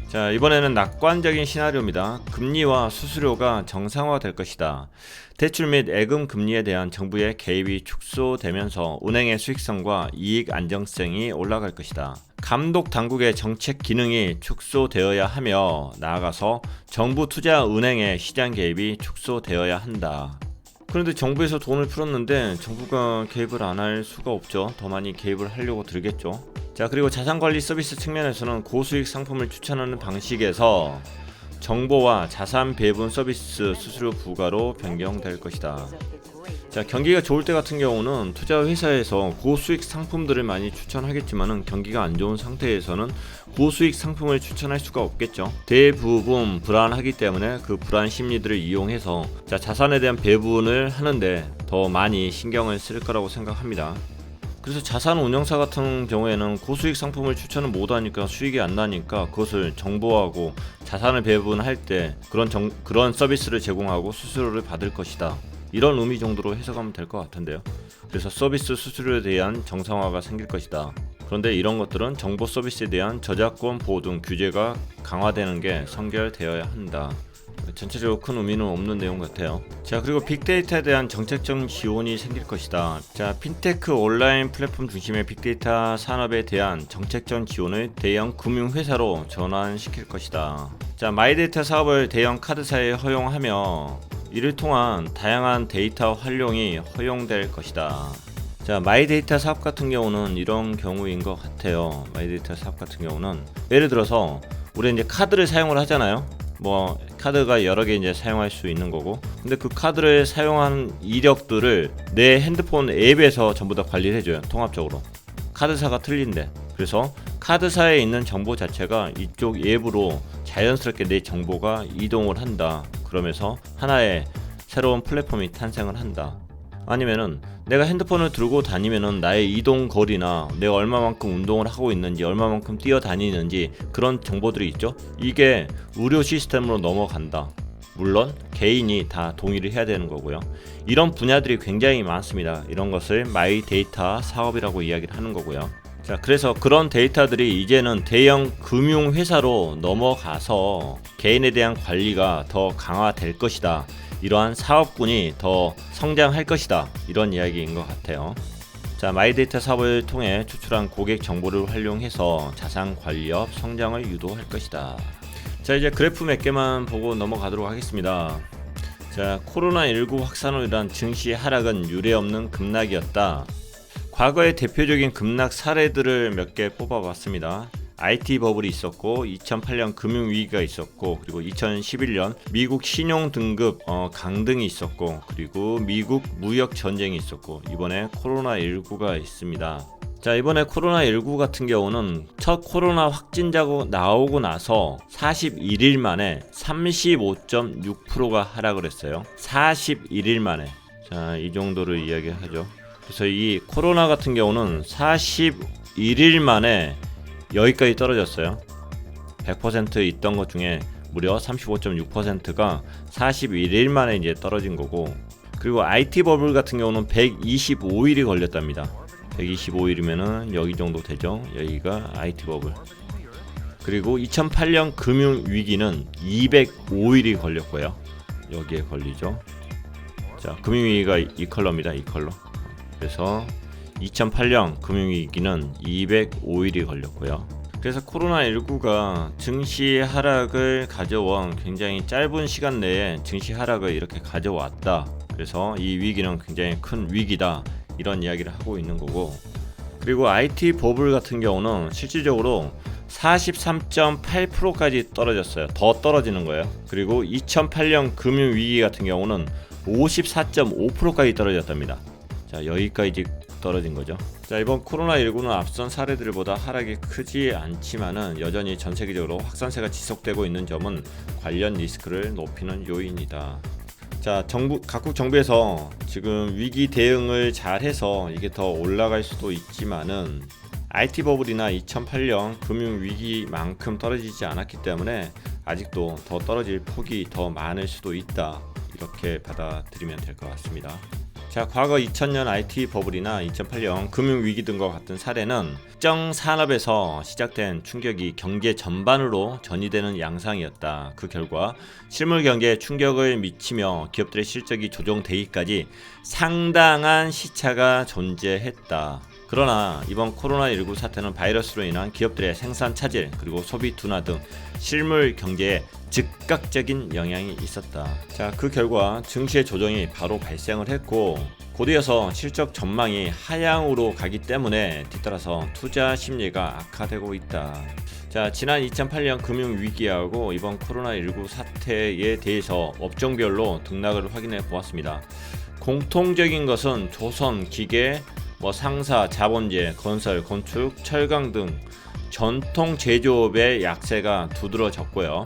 자, 이번에는 낙관적인 시나리오입니다. 금리와 수수료가 정상화될 것이다. 대출 및 예금 금리에 대한 정부의 개입이 축소되면서 은행의 수익성과 이익 안정성이 올라갈 것이다. 감독 당국의 정책 기능이 축소되어야 하며 나아가서 정부 투자 은행의 시장 개입이 축소되어야 한다. 그런데 정부에서 돈을 풀었는데 정부가 개입을 안 할 수가 없죠. 더 많이 개입을 하려고 들겠죠. 자, 그리고 자산관리 서비스 측면에서는 고수익 상품을 추천하는 방식에서 정보와 자산 배분 서비스 수수료 부과로 변경될 것이다. 자, 경기가 좋을 때 같은 경우는 투자 회사에서 고수익 상품들을 많이 추천하겠지만은 경기가 안 좋은 상태에서는 고수익 상품을 추천할 수가 없겠죠. 대부분 불안하기 때문에 그 불안 심리들을 이용해서 자산에 대한 배분을 하는데 더 많이 신경을 쓸 거라고 생각합니다. 그래서 자산 운용사 같은 경우에는 고수익 상품을 추천을 못하니까 수익이 안 나니까 그것을 정보하고 자산을 배분할 때 그런 서비스를 제공하고 수수료를 받을 것이다, 이런 의미 정도로 해석하면 될 것 같은데요. 그래서 서비스 수수료에 대한 정상화가 생길 것이다. 그런데 이런 것들은 정보 서비스에 대한 저작권 보호 등 규제가 강화되는 게 선결되어야 한다. 전체적으로 큰 의미는 없는 내용 같아요. 자, 그리고 빅데이터에 대한 정책적 지원이 생길 것이다. 자, 핀테크 온라인 플랫폼 중심의 빅데이터 산업에 대한 정책적 지원을 대형 금융회사로 전환시킬 것이다. 자, 마이데이터 사업을 대형 카드사에 허용하며 이를 통한 다양한 데이터 활용이 허용될 것이다. 자, 마이데이터 사업 같은 경우는 이런 경우인 것 같아요. 마이데이터 사업 같은 경우는 예를 들어서 우리 이제 카드를 사용을 하잖아요. 카드가 여러 개 이제 사용할 수 있는 거고, 근데 그 카드를 사용한 이력들을 내 핸드폰 앱에서 전부 다 관리를 해줘요. 통합적으로. 카드사가 틀린데. 그래서 카드사에 있는 정보 자체가 이쪽 앱으로 자연스럽게 내 정보가 이동을 한다. 그러면서 하나의 새로운 플랫폼이 탄생을 한다. 아니면은 내가 핸드폰을 들고 다니면은 나의 이동 거리나 내가 얼마만큼 운동을 하고 있는지, 얼마만큼 뛰어다니는지 그런 정보들이 있죠. 이게 의료 시스템으로 넘어간다. 물론 개인이 다 동의를 해야 되는 거고요. 이런 분야들이 굉장히 많습니다. 이런 것을 마이 데이터 사업이라고 이야기를 하는 거고요. 자, 그래서 그런 데이터들이 이제는 대형 금융회사로 넘어가서 개인에 대한 관리가 더 강화될 것이다. 이러한 사업군이 더 성장할 것이다, 이런 이야기인 것 같아요. 자, 마이데이터 사업을 통해 추출한 고객 정보를 활용해서 자산 관리업 성장을 유도할 것이다. 자, 이제 그래프 몇 개만 보고 넘어가도록 하겠습니다. 자, 코로나19 확산으로 인한 증시 하락은 유례없는 급락이었다. 과거의 대표적인 급락 사례들을 몇 개 뽑아봤습니다. IT 버블이 있었고, 2008년 금융위기가 있었고, 그리고 2011년 미국 신용 등급 강등이 있었고, 그리고 미국 무역 전쟁이 있었고, 이번에 코로나19가 있습니다. 자, 이번에 코로나19 같은 경우는 첫 코로나 확진자가 나오고 나서 41일 만에 35.6%가 하락을 했어요. 41일 만에. 자, 이 정도를 이야기하죠. 그래서 이 코로나 같은 경우는 41일 만에 여기까지 떨어졌어요. 100% 있던 것 중에 무려 35.6%가 41일 만에 이제 떨어진 거고, 그리고 IT 버블 같은 경우는 125일이 걸렸답니다. 125일이면은 여기 정도 되죠. 여기가 IT 버블. 그리고 2008년 금융 위기는 205일이 걸렸고요. 여기에 걸리죠. 자, 금융 위기가 이 컬러입니다. 이 컬러. 그래서 2008년 금융 위기는 205일이 걸렸고요. 그래서 코로나19가 증시 하락을 가져온, 굉장히 짧은 시간 내에 증시 하락을 이렇게 가져왔다. 그래서 이 위기는 굉장히 큰 위기다, 이런 이야기를 하고 있는 거고, 그리고 IT 버블 같은 경우는 실질적으로 43.8%까지 떨어졌어요. 더 떨어지는 거예요. 그리고 2008년 금융 위기 같은 경우는 54.5%까지 떨어졌답니다. 자, 여기까지 떨어진 거죠. 자, 이번 코로나19는 앞선 사례들보다 하락이 크지 않지만은 여전히 전 세계적으로 확산세가 지속되고 있는 점은 관련 리스크를 높이는 요인이다. 자, 각국 정부에서 지금 위기 대응을 잘해서 이게 더 올라갈 수도 있지만은 IT 버블이나 2008년 금융 위기만큼 떨어지지 않았기 때문에 아직도 더 떨어질 폭이 더 많을 수도 있다, 이렇게 받아들이면 될 것 같습니다. 자, 과거 2000년 IT 버블이나 2008년 금융 위기 등과 같은 사례는 특정 산업에서 시작된 충격이 경제 전반으로 전이되는 양상이었다. 그 결과 실물 경제에 충격을 미치며 기업들의 실적이 조정되기까지 상당한 시차가 존재했다. 그러나 이번 코로나19 사태는 바이러스로 인한 기업들의 생산 차질, 그리고 소비 둔화 등 실물 경제에 즉각적인 영향이 있었다. 자, 그 결과 증시의 조정이 바로 발생을 했고, 곧이어서 실적 전망이 하향으로 가기 때문에 뒤따라서 투자 심리가 악화되고 있다. 자, 지난 2008년 금융 위기하고 이번 코로나19 사태에 대해서 업종별로 등락을 확인해 보았습니다. 공통적인 것은 조선, 기계, 상사, 자본재, 건설, 건축, 철강 등 전통 제조업의 약세가 두드러졌고요.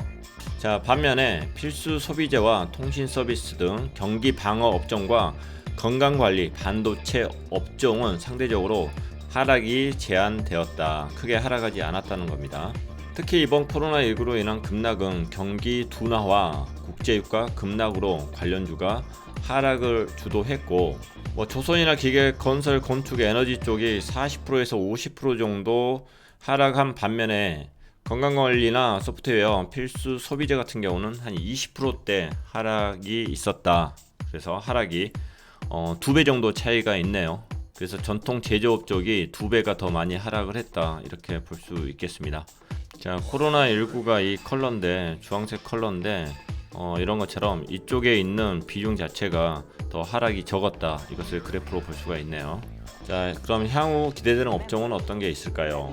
자, 반면에 필수 소비재와 통신 서비스 등 경기 방어 업종과 건강관리, 반도체 업종은 상대적으로 하락이 제한되었다. 크게 하락하지 않았다는 겁니다. 특히 이번 코로나19로 인한 급락은 경기 둔화와 국제유가 급락으로 관련주가 하락을 주도했고, 조선이나 기계, 건설, 건축, 에너지 쪽이 40%에서 50% 정도 하락한 반면에 건강관리나 소프트웨어, 필수 소비재 같은 경우는 한 20%대 하락이 있었다. 그래서 하락이 2배 정도 차이가 있네요. 그래서 전통 제조업 쪽이 2배가 더 많이 하락을 했다, 이렇게 볼 수 있겠습니다. 자, 코로나19가 이 컬러인데, 주황색 컬러인데, 이런 것처럼 이쪽에 있는 비중 자체가 더 하락이 적었다, 이것을 그래프로 볼 수가 있네요. 자, 그럼 향후 기대되는 업종은 어떤 게 있을까요?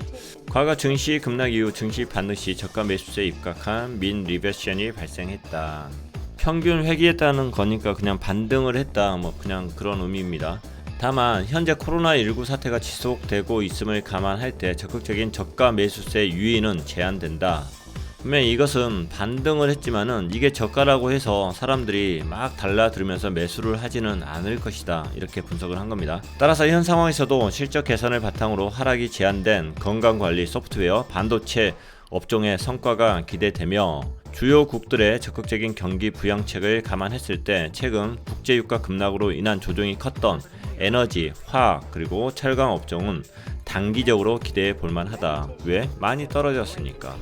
과거 증시 급락 이후 증시 반드시 저가 매수세에 입각한 민 리버션이 발생했다. 평균 회귀했다는 거니까 그냥 반등을 했다, 그냥 그런 의미입니다. 다만 현재 코로나19 사태가 지속되고 있음을 감안할 때 적극적인 저가 매수세 유인은 제한된다. 분명히 이것은 반등을 했지만은 이게 저가라고 해서 사람들이 막 달라들으면서 매수를 하지는 않을 것이다, 이렇게 분석을 한 겁니다. 따라서 현 상황에서도 실적 개선을 바탕으로 하락이 제한된 건강관리, 소프트웨어, 반도체 업종의 성과가 기대되며, 주요국들의 적극적인 경기 부양책을 감안했을 때 최근 국제유가 급락으로 인한 조정이 컸던 에너지, 화학, 그리고 철강 업종은 단기적으로 기대해 볼만하다. 왜? 많이 떨어졌으니까.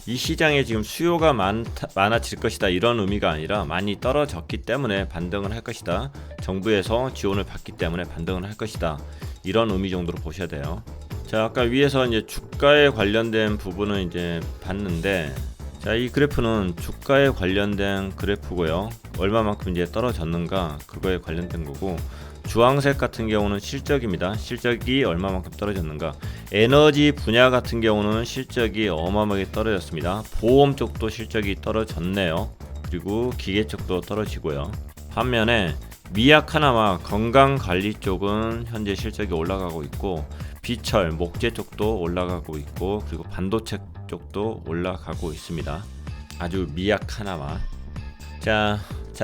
이 시장에 지금 수요가 많아질 것이다, 이런 의미가 아니라 많이 떨어졌기 때문에 반등을 할 것이다, 정부에서 지원을 받기 때문에 반등을 할 것이다, 이런 의미 정도로 보셔야 돼요. 자, 아까 위에서 이제 주가에 관련된 부분을 이제 봤는데, 자, 이 그래프는 주가에 관련된 그래프고요. 얼마만큼 이제 떨어졌는가, 그거에 관련된 거고, 주황색 같은 경우는 실적입니다. 실적이 얼마만큼 떨어졌는가. 에너지 분야 같은 경우는 실적이 어마어마하게 떨어졌습니다. 보험 쪽도 실적이 떨어졌네요. 그리고 기계 쪽도 떨어지고요. 반면에 미약 하나와 건강관리 쪽은 현재 실적이 올라가고 있고, 비철, 목재 쪽도 올라가고 있고, 그리고 반도체 쪽도 올라가고 있습니다. 아주 미약하나마. 자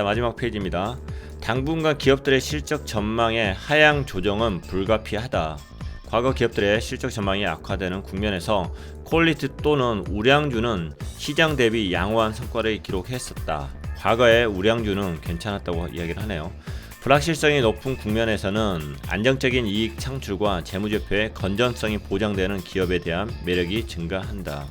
마지막 페이지입니다. 당분간 기업들의 실적 전망의 하향 조정은 불가피하다. 과거 기업들의 실적 전망이 악화되는 국면에서 퀄리티 또는 우량주는 시장 대비 양호한 성과를 기록했었다. 과거의 우량주는 괜찮았다고 이야기를 하네요. 불확실성이 높은 국면에서는 안정적인 이익 창출과 재무제표의 건전성이 보장되는 기업에 대한 매력이 증가한다.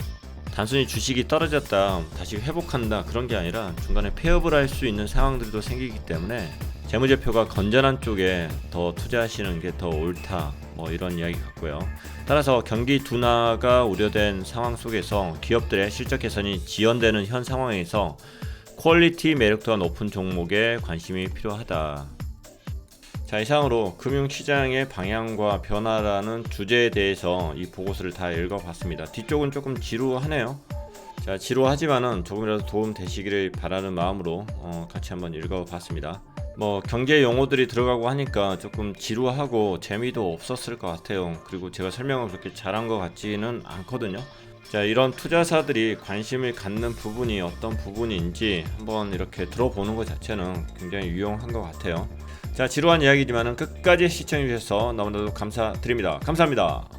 단순히 주식이 떨어졌다 다시 회복한다 그런 게 아니라 중간에 폐업을 할 수 있는 상황들도 생기기 때문에 재무제표가 건전한 쪽에 더 투자하시는 게 더 옳다, 뭐 이런 이야기 같고요. 따라서 경기 둔화가 우려된 상황 속에서 기업들의 실적 개선이 지연되는 현 상황에서 퀄리티 매력도가 높은 종목에 관심이 필요하다. 자, 이상으로 금융시장의 방향과 변화라는 주제에 대해서 이 보고서를 다 읽어봤습니다. 뒤쪽은 조금 지루하네요. 자, 지루하지만은 조금이라도 도움 되시기를 바라는 마음으로 같이 한번 읽어봤습니다. 뭐 경제 용어들이 들어가고 하니까 조금 지루하고 재미도 없었을 것 같아요. 그리고 제가 설명을 그렇게 잘한 것 같지는 않거든요. 자, 이런 투자사들이 관심을 갖는 부분이 어떤 부분인지 한번 이렇게 들어보는 것 자체는 굉장히 유용한 것 같아요. 자, 지루한 이야기지만 끝까지 시청해주셔서 너무나도 감사드립니다. 감사합니다.